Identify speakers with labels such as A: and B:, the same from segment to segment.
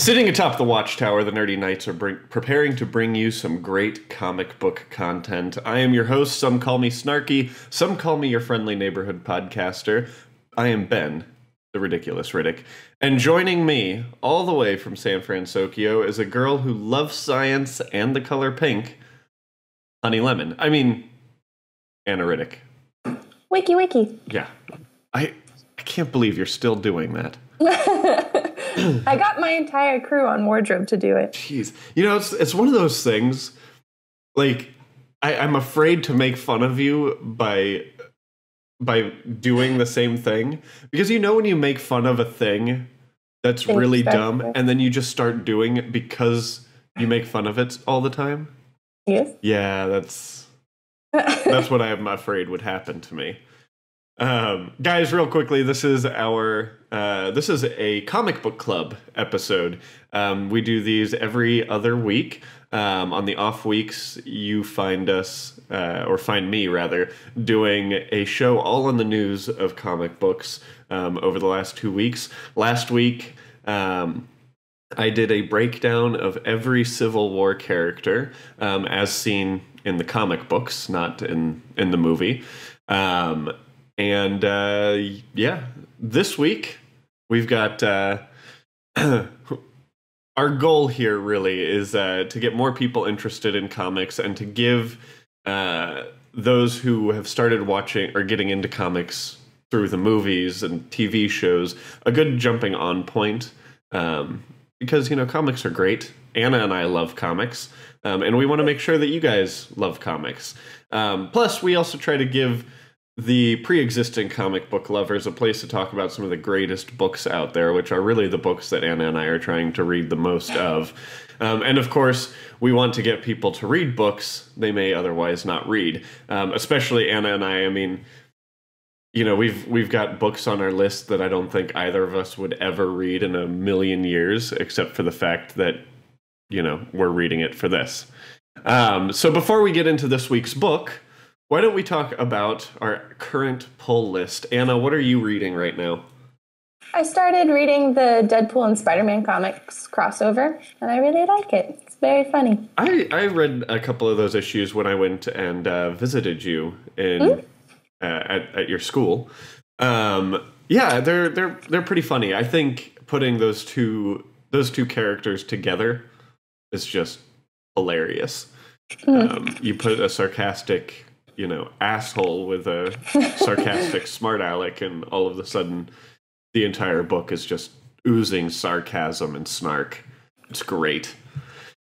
A: Sitting atop the watchtower, the Nerdy Knights are preparing to bring you some great comic book content. I am your host. Some call me Snarky. Some call me your friendly neighborhood podcaster. I am Ben, the Ridiculous Riddick. And joining me, all the way from San Francisco, is a girl who loves science and the color pink, Honey Lemon. I mean, Anna Riddick.
B: Wiki wiki.
A: Yeah. I can't believe you're still doing that.
B: I got my entire crew on wardrobe to do it.
A: Jeez. You know, it's one of those things, like, I'm afraid to make fun of you by doing the same thing. Because you know when you make fun of a thing that's really dumb, and then you just start doing it because you make fun of it all the time?
B: Yes.
A: Yeah, that's what I'm afraid would happen to me. Guys, real quickly, this is a comic book club episode. We do these every other week. On the off weeks, you find us, or find me rather, doing a show all on the news of comic books over the last 2 weeks. Last week, I did a breakdown of every Civil War character as seen in the comic books, not in the movie. And this week we've got our goal here really is to get more people interested in comics and to give those who have started watching or getting into comics through the movies and TV shows a good jumping on point. Because, you know, comics are great. Anna and I love comics. And we want to make sure that you guys love comics. Plus, we also try to give the pre-existing comic book lovers a place to talk about some of the greatest books out there, which are really the books that Anna and I are trying to read the most of. And of course, we want to get people to read books they may otherwise not read. Especially Anna and I mean, you know, we've got books on our list that I don't think either of us would ever read in a million years, except for the fact that, you know, we're reading it for this. So before we get into this week's book, why don't we talk about our current pull list? Anna, what are you reading right now?
B: I started reading the Deadpool and Spider-Man comics crossover, and I really like it. It's very funny.
A: I read a couple of those issues when I went and visited you in at your school. Yeah, they're pretty funny. I think putting those two characters together is just hilarious. You put a sarcastic, you know, asshole with a sarcastic smart aleck, and all of a sudden the entire book is just oozing sarcasm and snark. It's great.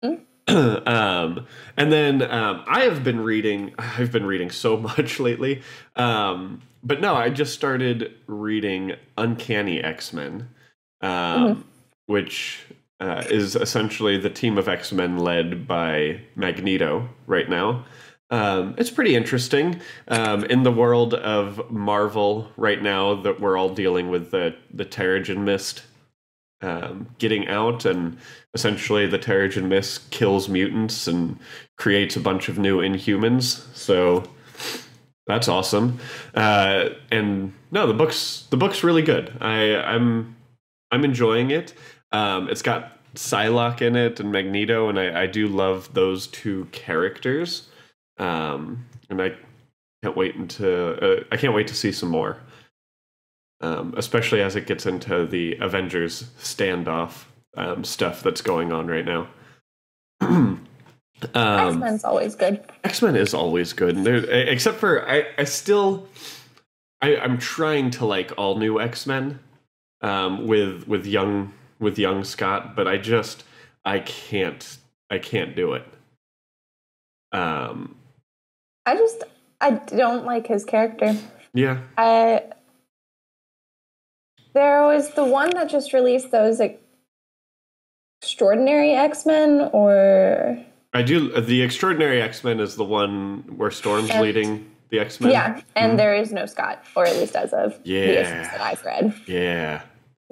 A: And then I've been reading so much lately. But no, I just started reading Uncanny X-Men, which is essentially the team of X-Men led by Magneto right now. It's pretty interesting. In the world of Marvel right now, that we're all dealing with the Terrigen Mist getting out, and essentially the Terrigen Mist kills mutants and creates a bunch of new Inhumans. So that's awesome. And no, the book's really good. I'm enjoying it. It's got Psylocke in it and Magneto, and I do love those two characters. And I can't wait to see some more. Especially as it gets into the Avengers standoff stuff that's going on right now.
B: X-Men's always good.
A: X-Men is always good, except for I'm trying to like all new X-Men with young Scott, but I can't do it.
B: I don't like his character.
A: Yeah.
B: There was the one that just released those Extraordinary X-Men, or...
A: I do. The Extraordinary X-Men is the one where Storm's leading the X-Men.
B: Yeah, and there is no Scott, or at least as of the issues that I've read.
A: Yeah.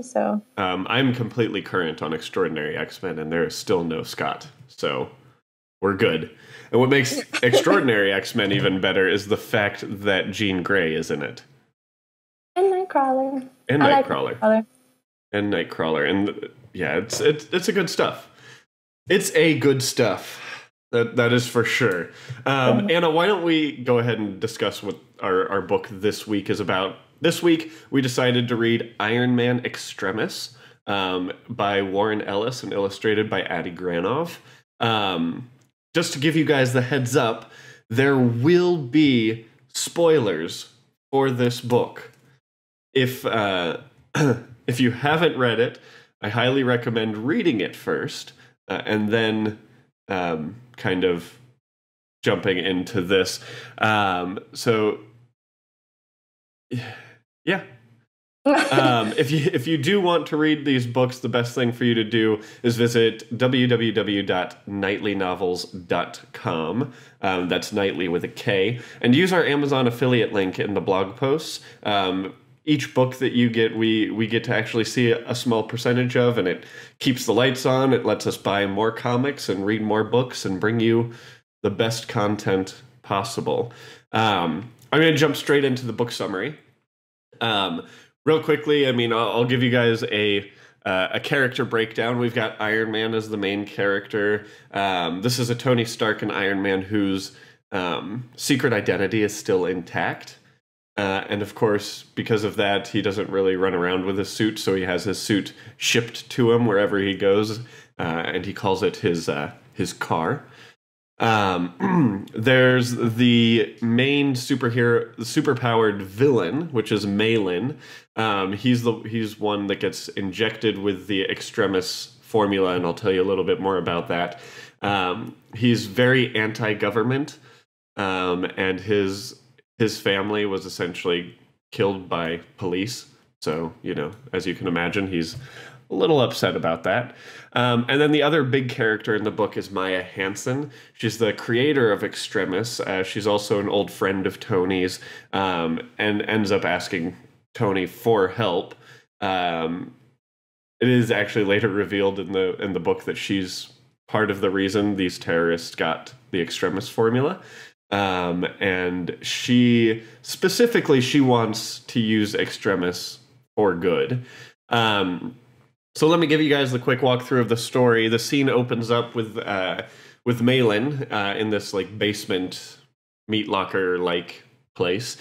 B: So...
A: I'm completely current on Extraordinary X-Men, and there is still no Scott. So we're good. And what makes Extraordinary X-Men even better is the fact that Jean Grey is in it.
B: And Nightcrawler.
A: And Nightcrawler. And yeah, it's a good stuff. It's a good stuff. That is for sure. Anna, why don't we go ahead and discuss what our book this week is about? This week, we decided to read Iron Man Extremis by Warren Ellis and illustrated by Adi Granov. Just to give you guys the heads up, there will be spoilers for this book. If if you haven't read it, I highly recommend reading it first and then kind of jumping into this. So yeah. If you do want to read these books, the best thing for you to do is visit www.knightlynovels.com. That's Nightly with a K, and use our Amazon affiliate link in the blog posts. Each book that you get, we get to actually see a small percentage of, and it keeps the lights on. It lets us buy more comics and read more books and bring you the best content possible. I'm going to jump straight into the book summary. Real quickly, I mean, I'll give you guys a character breakdown. We've got Iron Man as the main character. This is a Tony Stark and Iron Man whose secret identity is still intact. And of course, because of that, he doesn't really run around with his suit, so he has his suit shipped to him wherever he goes, and he calls it his car. There's the main superpowered villain, which is Malin. He's one that gets injected with the Extremis formula, and I'll tell you a little bit more about that. He's very anti-government, and his family was essentially killed by police. So, you know, as you can imagine, he's a little upset about that. And then the other big character in the book is Maya Hansen. She's the creator of Extremis. She's also an old friend of Tony's, and ends up asking Tony for help. It is actually later revealed in the book that she's part of the reason these terrorists got the Extremis formula. And she wants to use Extremis for good. So let me give you guys the quick walkthrough of the story. The scene opens up with Malin in this like basement meat locker like place.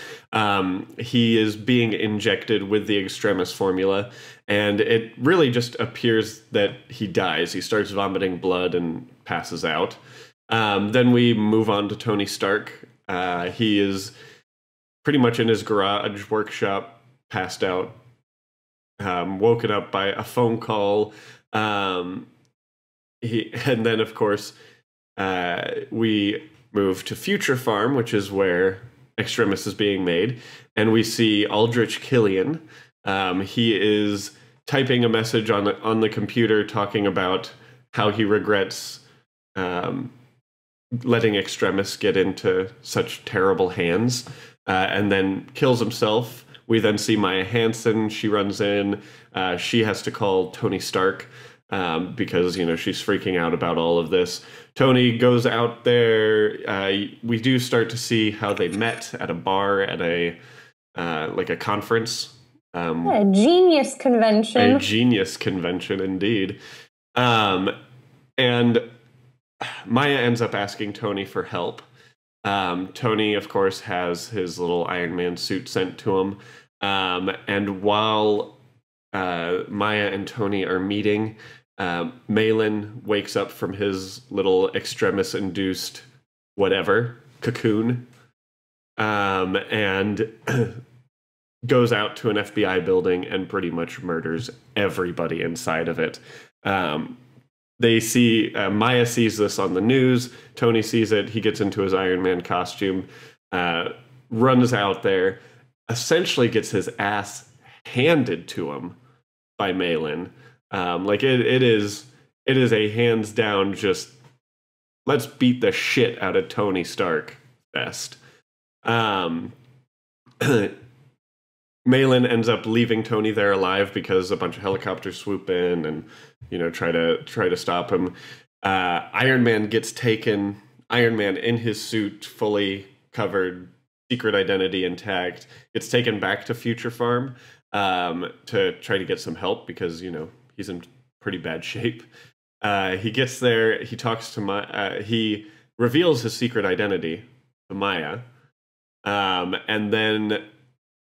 A: He is being injected with the Extremis formula, and it really just appears that he dies. He starts vomiting blood and passes out. Then we move on to Tony Stark. He is pretty much in his garage workshop, passed out, woken up by a phone call. And then, of course, we move to Future Farm, which is where Extremis is being made, and we see Aldrich Killian. He is typing a message on the computer talking about how he regrets letting Extremis get into such terrible hands, and then kills himself. We then see Maya Hansen. She runs in. She has to call Tony Stark because, you know, she's freaking out about all of this. Tony goes out there. We do start to see how they met at a bar at a conference.
B: A genius convention.
A: A genius convention, indeed. And Maya ends up asking Tony for help. Tony, of course, has his little Iron Man suit sent to him. And while Maya and Tony are meeting, Malin wakes up from his little Extremis-induced whatever, cocoon, and goes out to an FBI building and pretty much murders everybody inside of it. They see, Maya sees this on the news, Tony sees it, he gets into his Iron Man costume, runs out there, essentially gets his ass handed to him by Malin. It is a hands down just let's beat the shit out of Tony Stark fest. Malin ends up leaving Tony there alive because a bunch of helicopters swoop in and, you know, try to stop him. Iron Man gets taken. Iron Man in his suit, fully covered, secret identity intact, gets taken back to Future Farm to try to get some help because, you know, he's in pretty bad shape. He gets there. He talks to he reveals his secret identity to Maya, and then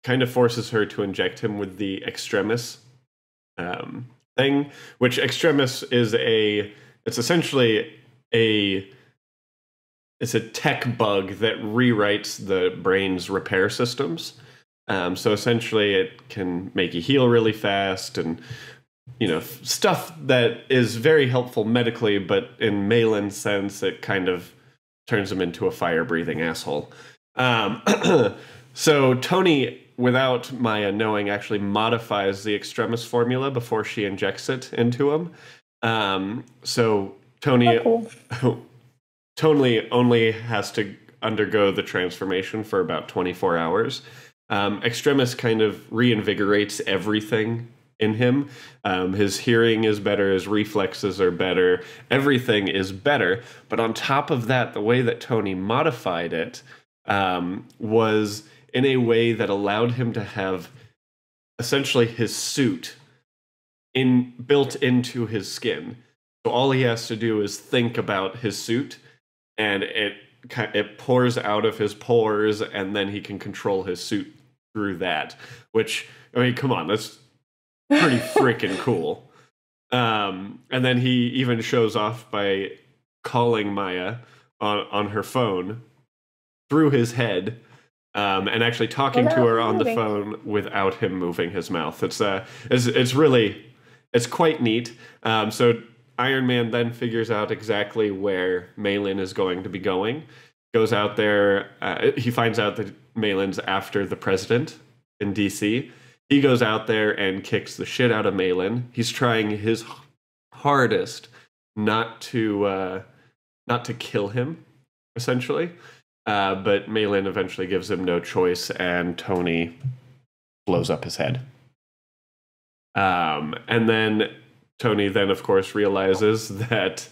A: kind of forces her to inject him with the Extremis thing, which Extremis is it's essentially it's a tech bug that rewrites the brain's repair systems. So essentially it can make you heal really fast and, stuff that is very helpful medically, but in Malin's sense, it kind of turns him into a fire-breathing asshole. So Tony, without Maya knowing, actually modifies the Extremis formula before she injects it into him. So Tony, Tony only has to undergo the transformation for about 24 hours. Extremis kind of reinvigorates everything in him. His hearing is better, his reflexes are better, everything is better. But on top of that, the way that Tony modified it was in a way that allowed him to have essentially his suit built into his skin. So all he has to do is think about his suit, and it pours out of his pores, and then he can control his suit through that. Which, I mean, come on, that's pretty freaking cool. And then he even shows off by calling Maya on her phone through his head, and actually talking to her on the phone without him moving his mouth. It's quite neat. So Iron Man then figures out exactly where Malin is going to be going. Goes out there. He finds out that Malin's after the president in DC. He goes out there and kicks the shit out of Malin. He's trying his hardest not to kill him, essentially. But Malin eventually gives him no choice, and Tony blows up his head. And then Tony then, of course, realizes that,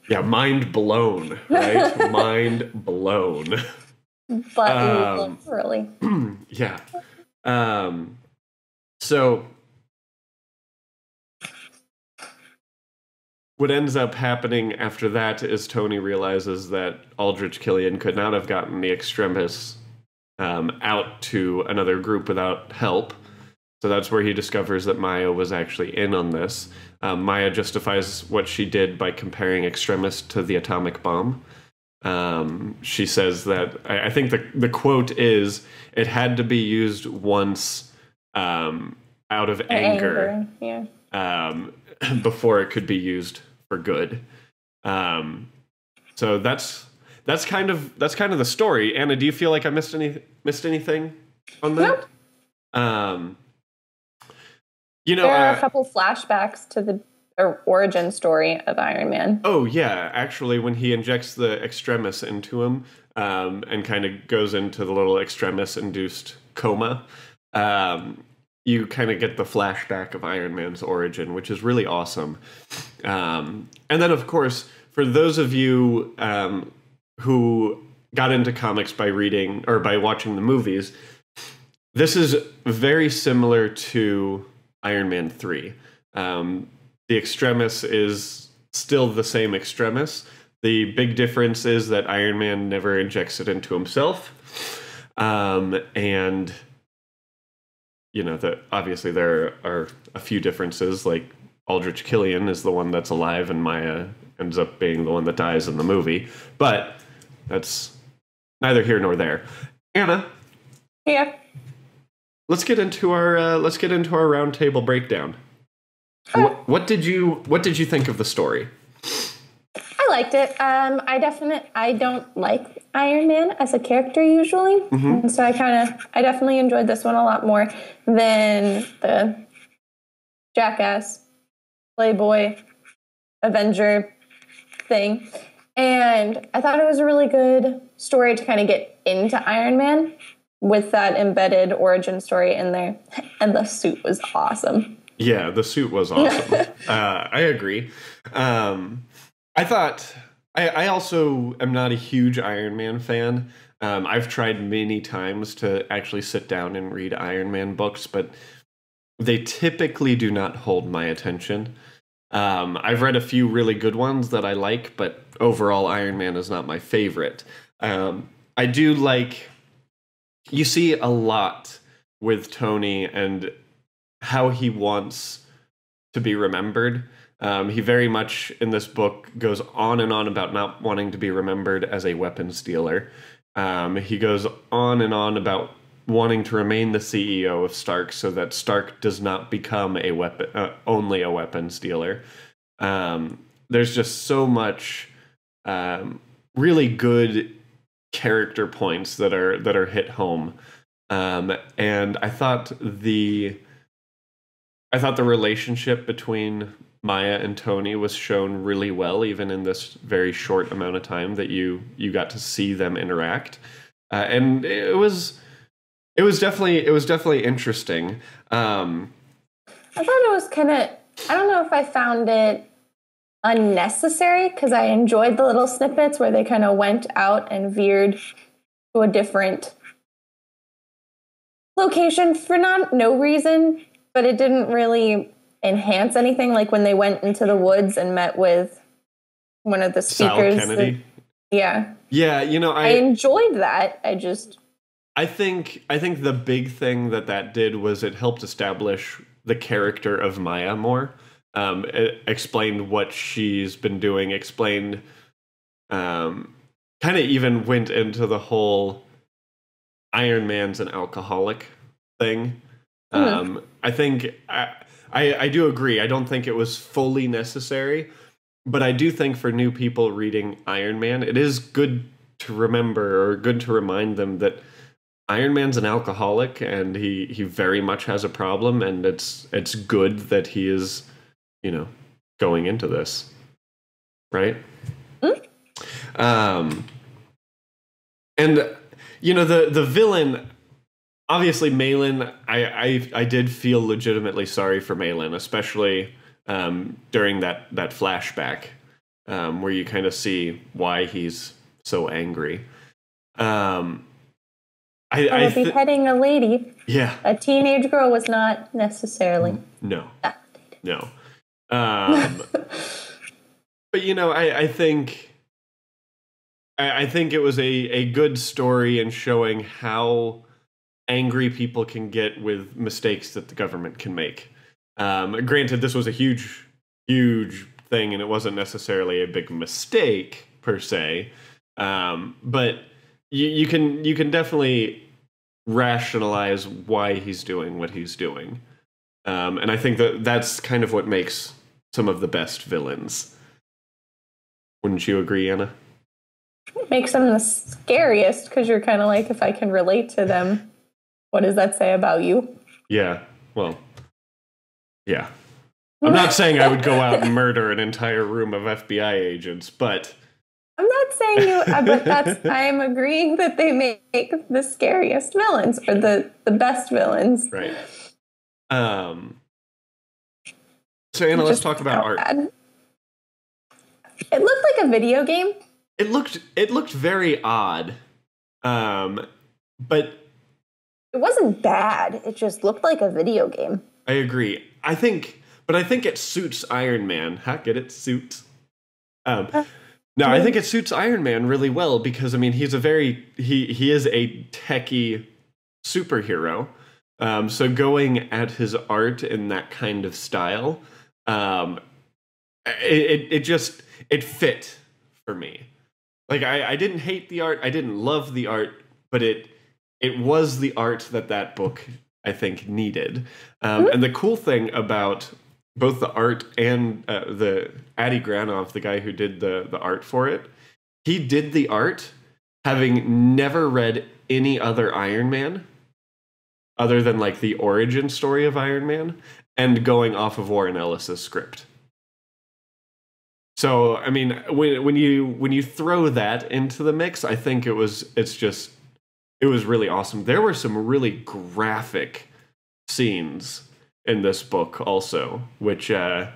A: mind blown, right? Mind blown.
B: But really.
A: Yeah. So what ends up happening after that is Tony realizes that Aldrich Killian could not have gotten the Extremis out to another group without help. So that's where he discovers that Maya was actually in on this. Maya justifies what she did by comparing Extremis to the atomic bomb. She says that, I think the quote is, it had to be used once out of anger. Before it could be used for good. So that's kind of the story. Anna, do you feel like I missed anything on that?
B: Nope. There are a couple flashbacks to the origin story of Iron Man.
A: Oh, yeah. Actually, when he injects the Extremis into him and kind of goes into the little Extremis-induced coma, you kind of get the flashback of Iron Man's origin, which is really awesome. And then, of course, for those of you who got into comics by reading or by watching the movies, this is very similar to Iron Man 3. The Extremis is still the same Extremis. The big difference is that Iron Man never injects it into himself. And, obviously there are a few differences, like Aldrich Killian is the one that's alive and Maya ends up being the one that dies in the movie. But that's neither here nor there. Anna?
B: Yeah.
A: Let's get into our roundtable breakdown. What did you think of the story?
B: I liked it. I don't like Iron Man as a character usually, and so I definitely enjoyed this one a lot more than the jackass, playboy, Avenger thing. And I thought it was a really good story to kind of get into Iron Man with that embedded origin story in there. And the suit was awesome.
A: Yeah, the suit was awesome. I agree. I also am not a huge Iron Man fan. I've tried many times to actually sit down and read Iron Man books, but they typically do not hold my attention. I've read a few really good ones that I like, but overall, Iron Man is not my favorite. I do like, you see a lot with Tony and how he wants to be remembered. He very much in this book goes on and on about not wanting to be remembered as a weapons dealer. He goes on and on about wanting to remain the CEO of Stark so that Stark does not become a weapon, only a weapons dealer. There's just so much really good character points that are hit home, and I thought the relationship between Maya and Tony was shown really well, even in this very short amount of time that you got to see them interact, and it was definitely interesting.
B: I thought it was kind of, I don't know if I found it unnecessary, because I enjoyed the little snippets where they kind of went out and veered to a different location for no reason, but it didn't really enhance anything. Like when they went into the woods and met with one of the speakers.
A: Sal Kennedy.
B: Yeah.
A: Yeah,
B: I enjoyed that.
A: I think the big thing that did was it helped establish the character of Maya more. It explained what she's been doing, explained, kind of even went into the whole Iron Man's an alcoholic thing. I think I do agree. I don't think it was fully necessary, but I do think for new people reading Iron Man, it is good to remember, or good to remind them, that Iron Man's an alcoholic and he very much has a problem, and it's good that he is, going into this, right? And the villain, obviously Malin, I did feel legitimately sorry for Malin, especially during that flashback where you kind of see why he's so angry.
B: Beheading a lady.
A: Yeah.
B: A teenage girl was not necessarily.
A: No. But I think it was a good story in showing how angry people can get with mistakes that the government can make. Granted, this was a huge thing, and it wasn't necessarily a big mistake per se, but you can definitely rationalize why he's doing what he's doing, and I think that's kind of what makes some of the best villains. Wouldn't you agree, Anna?
B: Makes them the scariest, because you're kind of like, if I can relate to them, what does that say about you?
A: Yeah, well, yeah. I'm not saying I would go out and murder an entire room of FBI agents, but
B: I'm not saying you, but I'm agreeing that they make the scariest villains, or the best villains.
A: Right. So Anna, let's talk about art.
B: Bad. It looked like a video game.
A: It looked very odd, but
B: it wasn't bad. It just looked like a video game.
A: I agree. I think it suits Iron Man. Get it? Suits. No, I think it suits Iron Man really well, because he's he is a techie superhero. So going at his art in that kind of style, it fit for me. Like I didn't hate the art, I didn't love the art, but it was the art that book, I think, needed. And the cool thing about both the art and the Adi Granov, the guy who did the art for it, he did the art having never read any other Iron Man other than like the origin story of Iron Man, and going off of Warren Ellis's script. So, when you throw that into the mix, I think it was really awesome. There were some really graphic scenes in this book also, which like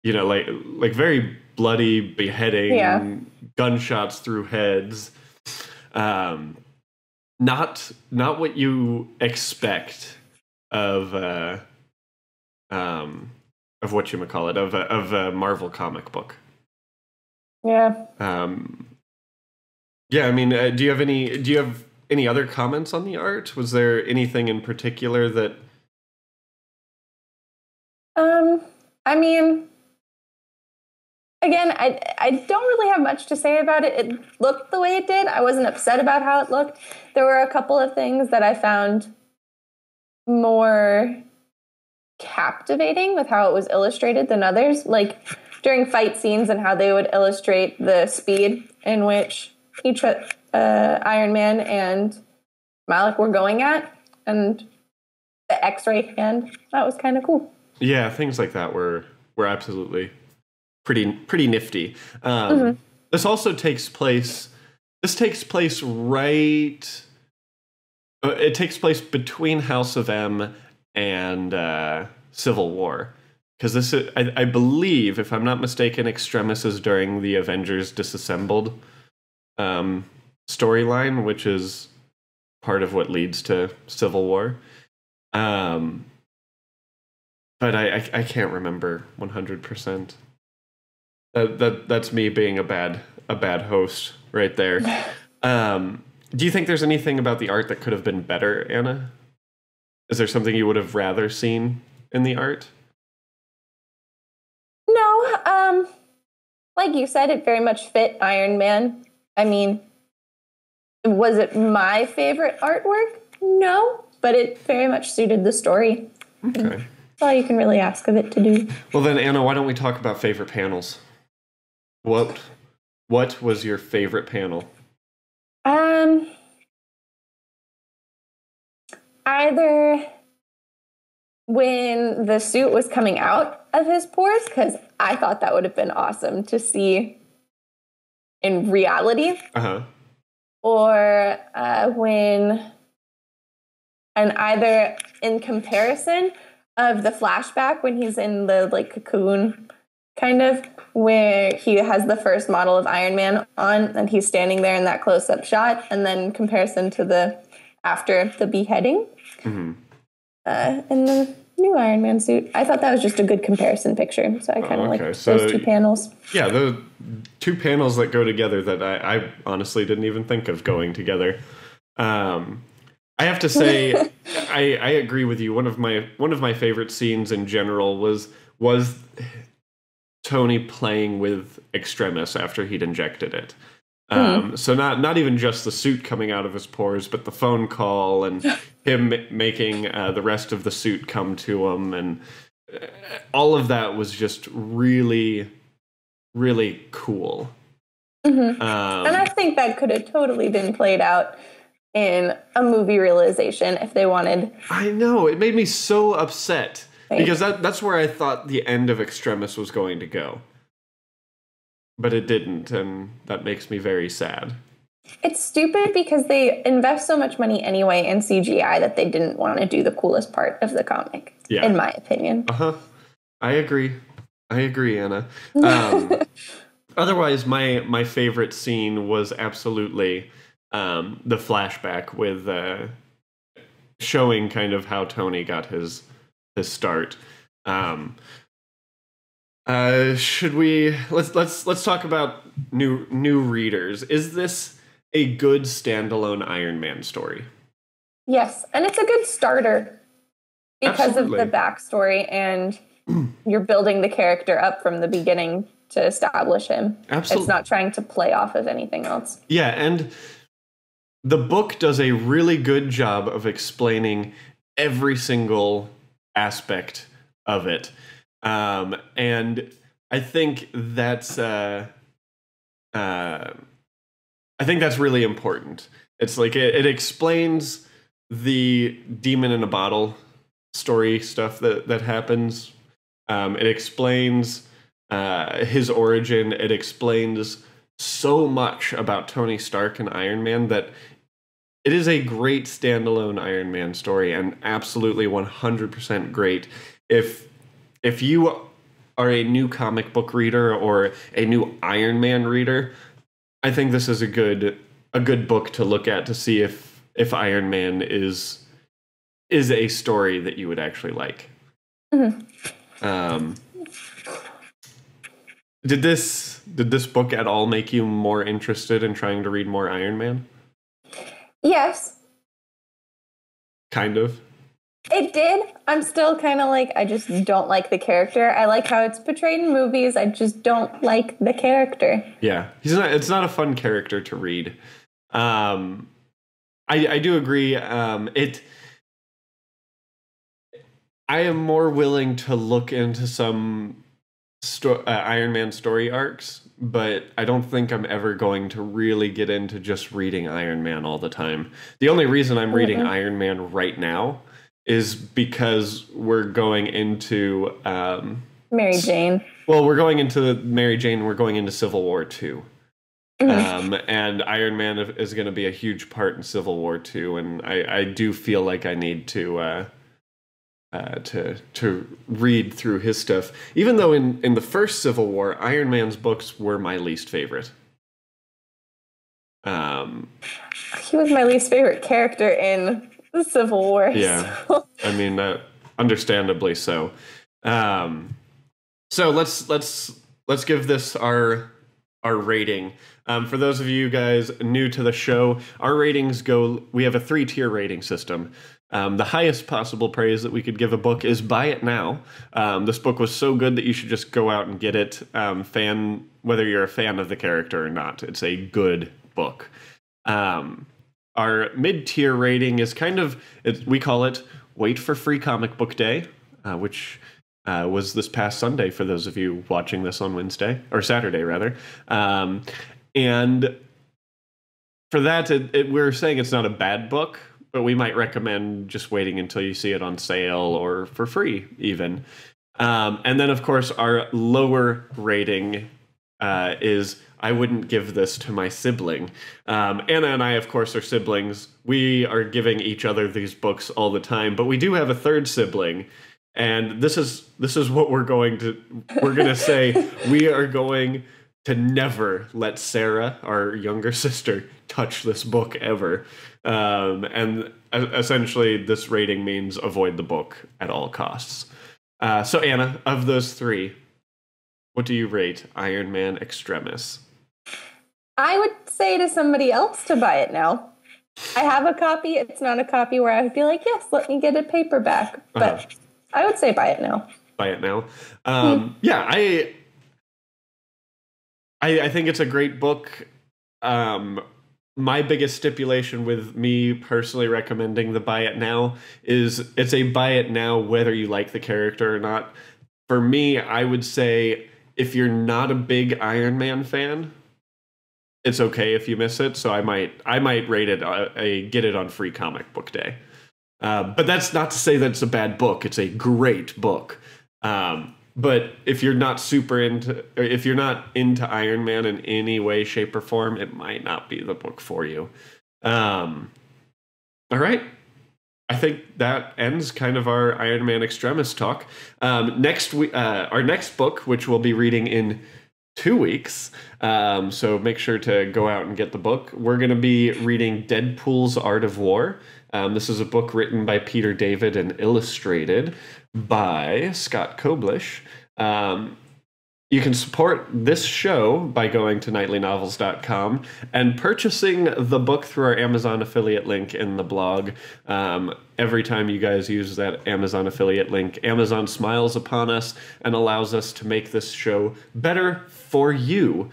A: very bloody beheading, gunshots through heads. Not what you expect of whatchamacallit, of a Marvel comic book.
B: Yeah.
A: Yeah, I mean, do you have any other comments on the art? Was there anything in particular that?
B: I mean, again, I don't really have much to say about it. It looked the way it did. I wasn't upset about how it looked. There were a couple of things that I found more captivating with how it was illustrated than others, like during fight scenes and how they would illustrate the speed in which each Iron Man and Malik were going at, and the X-ray hand. That was kind of cool.
A: Yeah, things like that were absolutely pretty nifty. This also takes place. This takes place right. It takes place between House of M and Civil War, because this is, I believe, if I'm not mistaken, Extremis is during the Avengers Disassembled storyline, which is part of what leads to Civil War. But I can't remember 100%. That's me being a bad host right there. Do you think there's anything about the art that could have been better, Anna? Is there something you would have rather seen in the art?
B: No, like you said, it very much fit Iron Man. I mean, was it my favorite artwork? No, but it very much suited the story.
A: Okay.
B: That's all you can really ask of it to do.
A: Well then, Anna, why don't we talk about favorite panels? What was your favorite panel?
B: Either when the suit was coming out of his pores, because I thought that would have been awesome to see in reality. Or when, and either in comparison of the flashback when he's in the like cocoon, kind of, where he has the first model of Iron Man on and he's standing there in that close-up shot, and then comparison to the after the beheading in the new Iron Man suit. I thought that was just a good comparison picture, so I kind of like those two panels.
A: Yeah, the two panels that go together that I honestly didn't even think of going together. I have to say, I agree with you. One of my favorite scenes in general was Tony playing with Extremis after he'd injected it. So not even just the suit coming out of his pores, but the phone call and him making the rest of the suit come to him, and all of that was just really, really cool.
B: And I think that could have totally been played out in a movie realization if they wanted.
A: I know, it made me so upset because that's where I thought the end of Extremis was going to go. But it didn't, and that makes me very sad.
B: It's stupid because they invest so much money anyway in CGI that they didn't want to do the coolest part of the comic, in my opinion.
A: I agree, Anna. Otherwise, my favorite scene was absolutely the flashback with showing kind of how Tony got his start. Should we let's talk about new readers. Is this a good standalone Iron Man story?
B: Yes, and it's a good starter because
A: Absolutely.
B: of the backstory, and you're building the character up from the beginning to establish him.
A: Absolutely.
B: It's not trying to play off of anything else.
A: Yeah, and the book does a really good job of explaining every single aspect of it. And I think that's really important. It's like it explains the demon in a bottle story stuff that happens. It explains his origin. It explains so much about Tony Stark and Iron Man that it is a great standalone Iron Man story, and absolutely 100% great. If you are a new comic book reader or a new Iron Man reader, I think this is a good book to look at to see if Iron Man is is a story that you would actually like. Mm-hmm. Did this book at all make you more interested in trying to read more Iron Man?
B: Yes.
A: Kind of.
B: It did. I'm still kind of like, I just don't like the character. I like how it's portrayed in movies. I just don't like the character.
A: Yeah. It's not a fun character to read. I do agree. I am more willing to look into some Iron Man story arcs, but I don't think I'm ever going to really get into just reading Iron Man all the time. The only reason I'm reading Iron Man right now is because we're going into
B: Mary Jane.
A: Well, we're going into Mary Jane. We're going into Civil War 2. And Iron Man is going to be a huge part in Civil War 2, and I do feel like I need to read through his stuff. Even though in the first Civil War, Iron Man's books were my least favorite.
B: He was my least favorite character in the Civil War.
A: Yeah, so. I mean, understandably so. So let's give this our rating. For those of you guys new to the show, our ratings we have a 3-tier rating system. The highest possible praise that we could give a book is buy it now. This book was so good that you should just go out and get it. Whether you're a fan of the character or not, it's a good book. Our mid-tier rating is we call it Wait for Free Comic Book Day, which was this past Sunday for those of you watching this on Wednesday, or Saturday rather. And for that, we're saying it's not a bad book, but we might recommend just waiting until you see it on sale or for free even. And then, of course, our lower rating is I wouldn't give this to my sibling. Anna and I, of course, are siblings. We are giving each other these books all the time, but we do have a third sibling. And this is what we're going to say. We are going to never let Sarah, our younger sister, touch this book ever. And essentially, this rating means avoid the book at all costs. So, Anna, of those 3, what do you rate Iron Man Extremis?
B: I would say to somebody else to buy it now. I have a copy. It's not a copy where I would be like, yes, let me get a paperback. But I would say buy it now.
A: Buy it now. Yeah, I think it's a great book. My biggest stipulation with me personally recommending the buy it now is it's a buy it now whether you like the character or not. For me, I would say if you're not a big Iron Man fan, it's okay if you miss it. So I might rate it get it on Free Comic Book Day. But that's not to say that it's a bad book. It's a great book. But if you're not if you're not into Iron Man in any way, shape, or form, it might not be the book for you. All right. I think that ends kind of our Iron Man Extremis talk. Next week, our next book, which we'll be reading in 2 weeks, so make sure to go out and get the book. We're going to be reading Deadpool's Art of War. This is a book written by Peter David and illustrated by Scott Koblish. You can support this show by going to nightlynovels.com and purchasing the book through our Amazon affiliate link in the blog. Every time you guys use that Amazon affiliate link, Amazon smiles upon us and allows us to make this show better for you.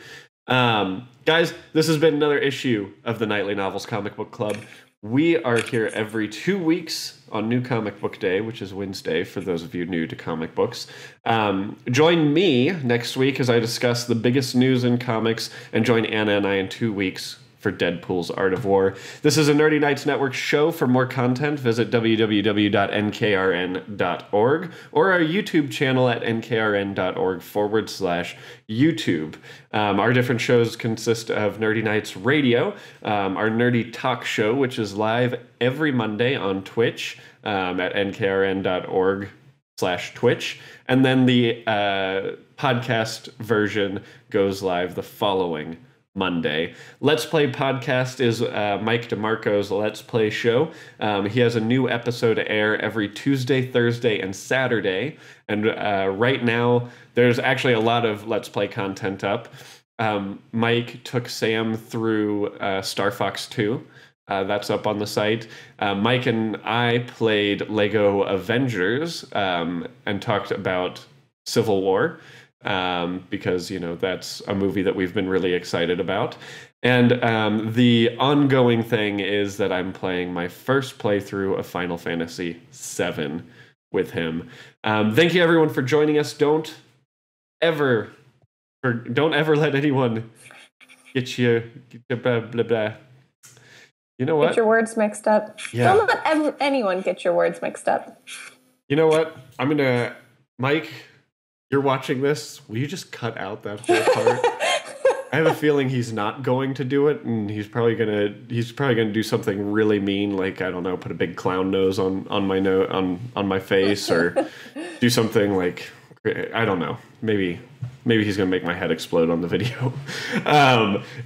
A: Guys, this has been another issue of the Nightly Novels Comic Book Club. We are here every 2 weeks on New Comic Book Day, which is Wednesday for those of you new to comic books. Join me next week as I discuss the biggest news in comics, and join Anna and I in 2 weeks for Deadpool's Art of War. This is a Nerdy Nights Network show. For more content, visit www.nkrn.org or our YouTube channel at nkrn.org/YouTube. Our different shows consist of Nerdy Nights Radio, our Nerdy Talk Show, which is live every Monday on Twitch at nkrn.org/Twitch. And then the podcast version goes live the following Monday. Let's Play Podcast is Mike DeMarco's Let's Play show. He has a new episode air every Tuesday, Thursday, and Saturday. And right now, there's actually a lot of Let's Play content up. Mike took Sam through Star Fox 2. That's up on the site. Mike and I played Lego Avengers and talked about Civil War. Because, you know, that's a movie that we've been really excited about. And the ongoing thing is that I'm playing my first playthrough of Final Fantasy VII with him. Thank you, everyone, for joining us. Don't ever let anyone get you blah, blah, blah. You know what?
B: Get your words mixed up.
A: Yeah.
B: Don't let anyone get your words mixed up.
A: You know what? I'm gonna, Mike, you're watching this. Will you just cut out that whole part? I have a feeling he's not going to do it, and he's probably gonna do something really mean, like, I don't know, put a big clown nose on my face, or do something like, I don't know, maybe he's gonna make my head explode on the video.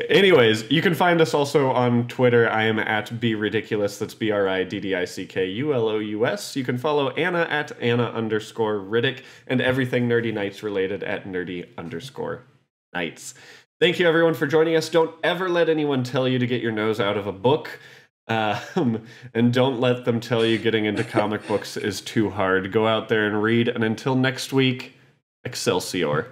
A: Anyways, you can find us also on Twitter. I am at BRidiculous. That's BRIDDICKULOUS. You can follow Anna at Anna_Riddick, and everything Nerdy Nights related at Nerdy_Nights. Thank you, everyone, for joining us. Don't ever let anyone tell you to get your nose out of a book. And don't let them tell you getting into comic books is too hard. Go out there and read. And until next week, Excelsior.